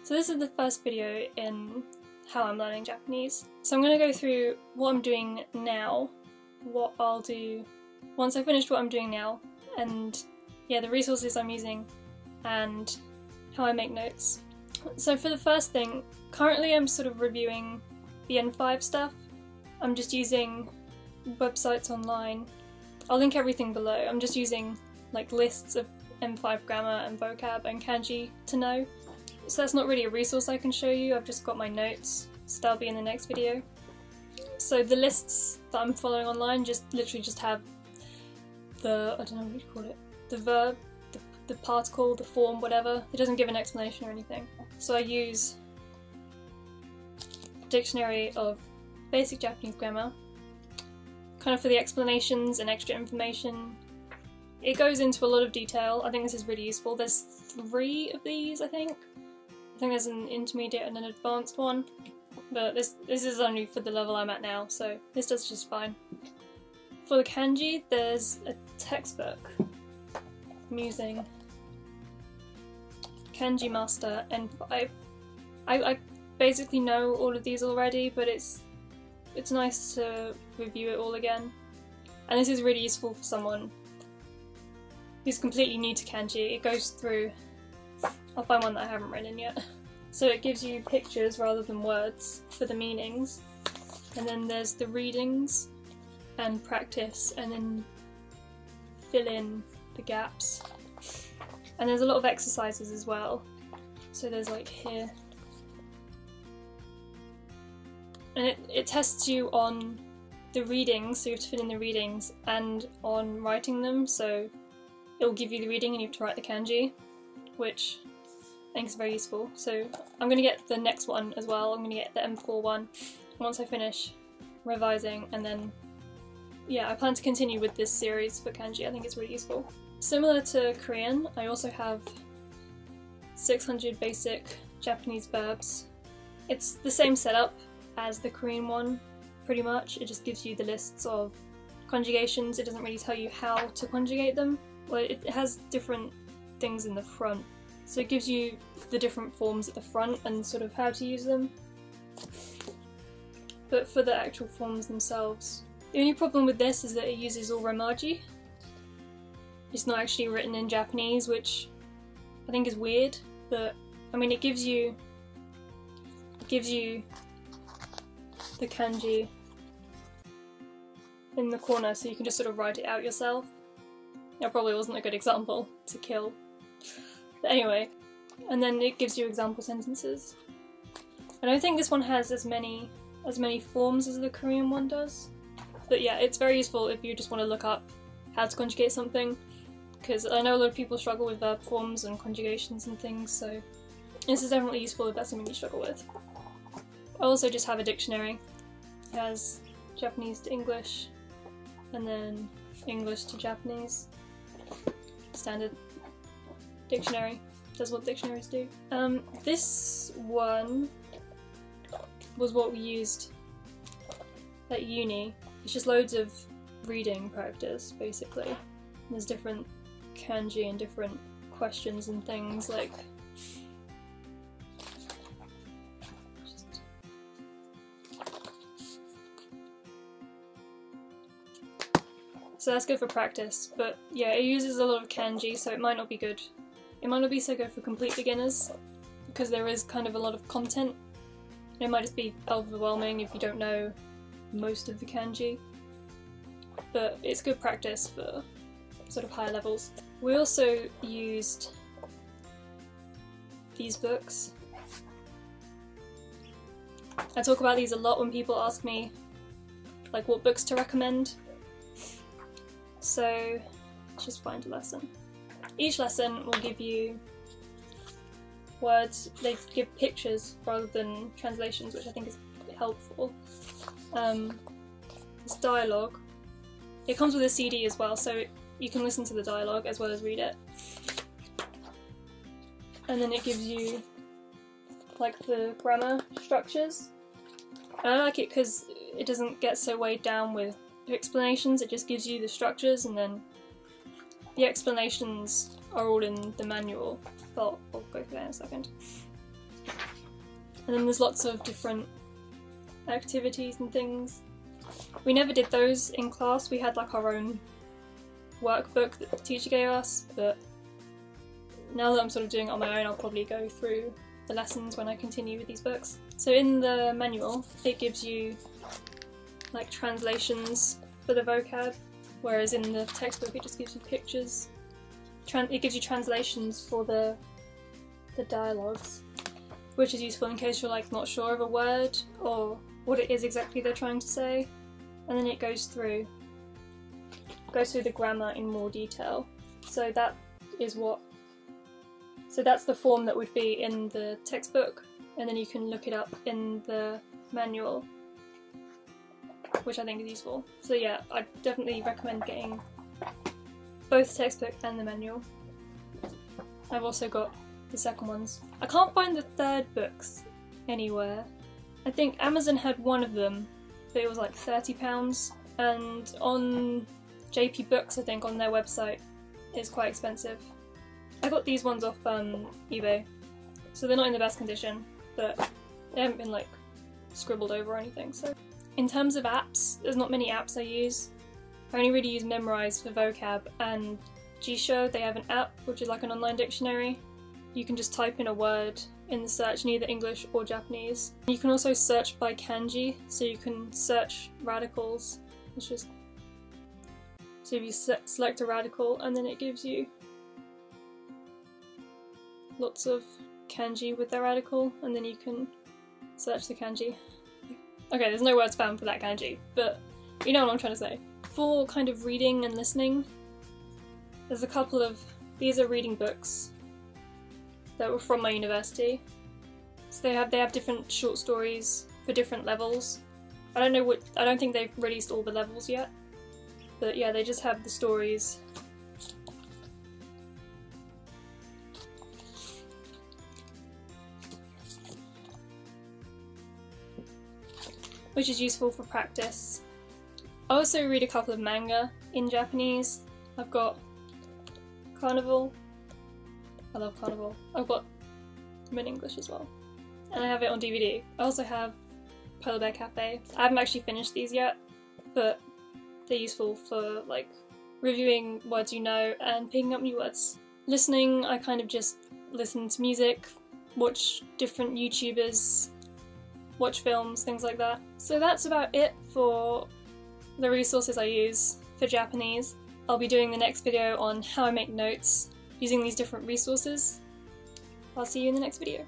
So this is the first video in how I'm learning Japanese. So I'm going to go through what I'm doing now, what I'll do once I finished what I'm doing now, and yeah, the resources I'm using, and how I make notes. So for the first thing, currently I'm sort of reviewing the N5 stuff. I'm just using websites online. I'll link everything below. I'm just using like lists of N5 grammar and vocab and kanji to know. So that's not really a resource I can show you, I've just got my notes, so that'll be in the next video. So the lists that I'm following online literally just have the, I don't know what you call it, the verb, the particle, the form, whatever. It doesn't give an explanation or anything. So I use a dictionary of basic Japanese grammar, kind of for the explanations and extra information. It goes into a lot of detail. I think this is really useful. There's 3 of these, I think. I think there's an intermediate and an advanced one, but this is only for the level I'm at now, so this does just fine. For the kanji, there's a textbook I'm using, Kanji Master N5. I basically know all of these already, but it's nice to review it all again, and this is really useful for someone who's completely new to kanji. It goes through, I'll find one that I haven't written yet. So it gives you pictures rather than words for the meanings, and then there's the readings and practice, and then fill in the gaps. And there's a lot of exercises as well. So there's like here. And it tests you on the readings, so you have to fill in the readings, and on writing them, so it'll give you the reading and you have to write the kanji, which I think is very useful. So I'm going to get the next one as well. I'm going to get the M4 one once I finish revising, and then yeah, I plan to continue with this series for kanji. I think it's really useful. Similar to Korean, I also have 600 basic Japanese verbs. It's the same setup as the Korean one, pretty much. It just gives you the lists of conjugations. It doesn't really tell you how to conjugate them. Well, it has different things in the front, so it gives you the different forms at the front and sort of how to use them. But for the actual forms themselves, the only problem with this is that it uses all Romaji. It's not actually written in Japanese, which I think is weird, but I mean it gives you the kanji in the corner, so you can just sort of write it out yourself. That probably wasn't a good example to kill. But anyway, and then it gives you example sentences. I don't think this one has as many forms as the Korean one does. But yeah, it's very useful if you just want to look up how to conjugate something, because I know a lot of people struggle with verb forms and conjugations and things, so this is definitely useful if that's something you struggle with. I also just have a dictionary. It has Japanese to English, and then English to Japanese. Standard dictionary. Does what dictionaries do. This one was what we used at uni. It's just loads of reading practice, basically. There's different kanji and different questions and things, like so that's good for practice, but yeah, it uses a lot of kanji, so it might not be good. It might not be so good for complete beginners, because there is kind of a lot of content. It might just be overwhelming if you don't know most of the kanji, but it's good practice for sort of higher levels. We also used these books. I talk about these a lot when people ask me like what books to recommend. So let's just find a lesson. Each lesson will give you words. They give pictures rather than translations, which I think is helpful. This dialogue. It comes with a CD as well, so you can listen to the dialogue as well as read it. And then it gives you like the grammar structures. And I like it because it doesn't get so weighed down with explanations, it just gives you the structures, and then the explanations are all in the manual. But I'll go through that in a second. And then there's lots of different activities and things. We never did those in class, we had like our own workbook that the teacher gave us, but now that I'm sort of doing it on my own, I'll probably go through the lessons when I continue with these books. So in the manual, it gives you like translations for the vocab, whereas in the textbook it just gives you pictures. It gives you translations for the dialogues, which is useful in case you're like not sure of a word or what it is exactly they're trying to say. And then it goes through the grammar in more detail. So that is that's the form that would be in the textbook, and then you can look it up in the manual, which I think is useful. So yeah, I definitely recommend getting both the textbook and the manual. I've also got the second ones. I can't find the third books anywhere. I think Amazon had one of them, but it was like £30, and on JP Books, I think, on their website, it's quite expensive. I got these ones off eBay, so they're not in the best condition, but they haven't been like scribbled over or anything. So in terms of apps, there's not many apps I use. I only really use Memrise for vocab, and Jisho, they have an app which is like an online dictionary. You can just type in a word in the search in either English or Japanese. You can also search by kanji, so you can search radicals. So if you select a radical, and then it gives you lots of kanji with their radical, and then you can search the kanji. Okay, there's no words found for that kanji, but you know what I'm trying to say. For kind of reading and listening, there's a couple of, these are reading books that were from my university. So they have different short stories for different levels. I don't think they've released all the levels yet, but yeah, they just have the stories. Which is useful for practice. I also read a couple of manga in Japanese. I've got Carnival. I love Carnival. I've got them in English as well. And I have it on DVD. I also have Polar Bear Cafe. I haven't actually finished these yet, but they're useful for like reviewing words you know and picking up new words. Listening, I kind of just listen to music, watch different YouTubers, watch films, things like that. So that's about it for the resources I use for Japanese. I'll be doing the next video on how I make notes using these different resources. I'll see you in the next video.